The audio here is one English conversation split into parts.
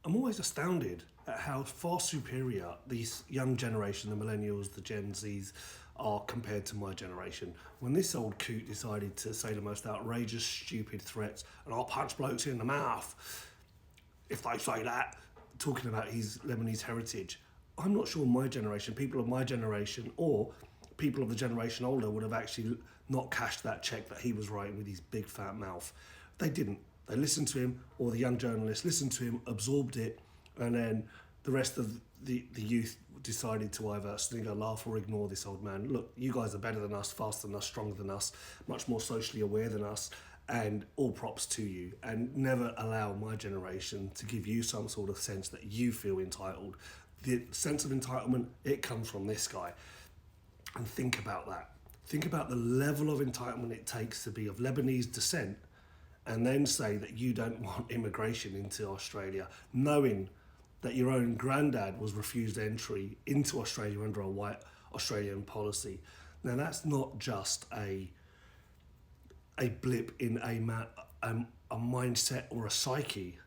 I'm always astounded at how far superior these young generation, the millennials, the Gen Zs, are compared to my generation. When this old coot decided to say the most outrageous, stupid threats, and I'll punch blokes in the mouth if they say that, talking about his Lebanese heritage, I'm not sure my generation, people of my generation, or people of the generation older would have actually not cashed that check that he was writing with his big fat mouth. They didn't. They listened to him, or the young journalists listened to him, absorbed it, and then the rest of the youth decided to either snigger, laugh, or ignore this old man. Look, you guys are better than us, faster than us, stronger than us, much more socially aware than us, and all props to you. And never allow my generation to give you some sort of sense that you feel entitled. The sense of entitlement, it comes from this guy. And think about that. Think about the level of entitlement it takes to be of Lebanese descent and then say that you don't want immigration into Australia, knowing that your own granddad was refused entry into Australia under a white Australian policy. Now that's not just a blip in a mindset or a psyche.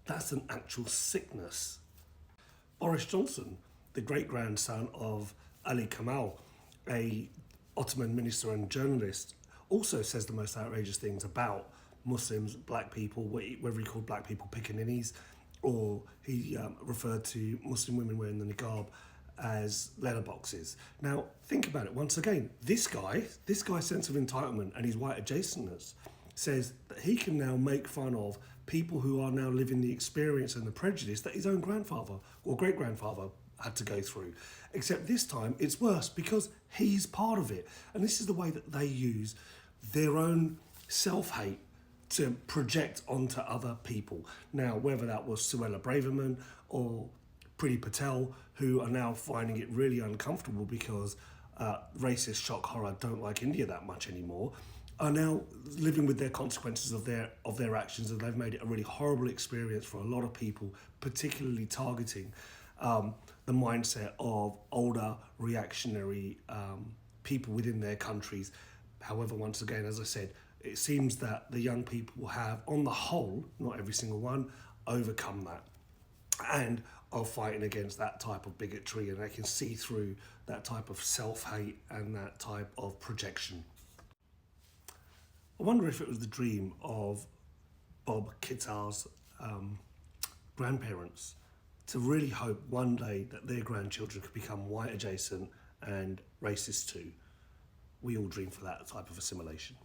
That's an actual sickness. Boris Johnson, the great-grandson of Ali Kamal, a Ottoman minister and journalist, also says the most outrageous things about Muslims, black people, whether he called black people pickaninnies, or he referred to Muslim women wearing the niqab as letterboxes. Now, think about it. Once again, this guy's sense of entitlement and his white adjacentness says that he can now make fun of people who are now living the experience and the prejudice that his own grandfather or great-grandfather had to go through. Except this time it's worse because he's part of it. And this is the way that they use their own self-hate to project onto other people. Now, whether that was Suella Braverman or Priti Patel, who are now finding it really uncomfortable because racist shock horror don't like India that much anymore, are now living with their consequences of their actions, and they've made it a really horrible experience for a lot of people, particularly targeting the mindset of older reactionary people within their countries. However, once again, as I said, it seems that the young people have, on the whole, not every single one, overcome that and are fighting against that type of bigotry, and they can see through that type of self-hate and that type of projection. I wonder if it was the dream of Bob Kittar's grandparents to really hope one day that their grandchildren could become white adjacent and racist too. We all dream for that type of assimilation.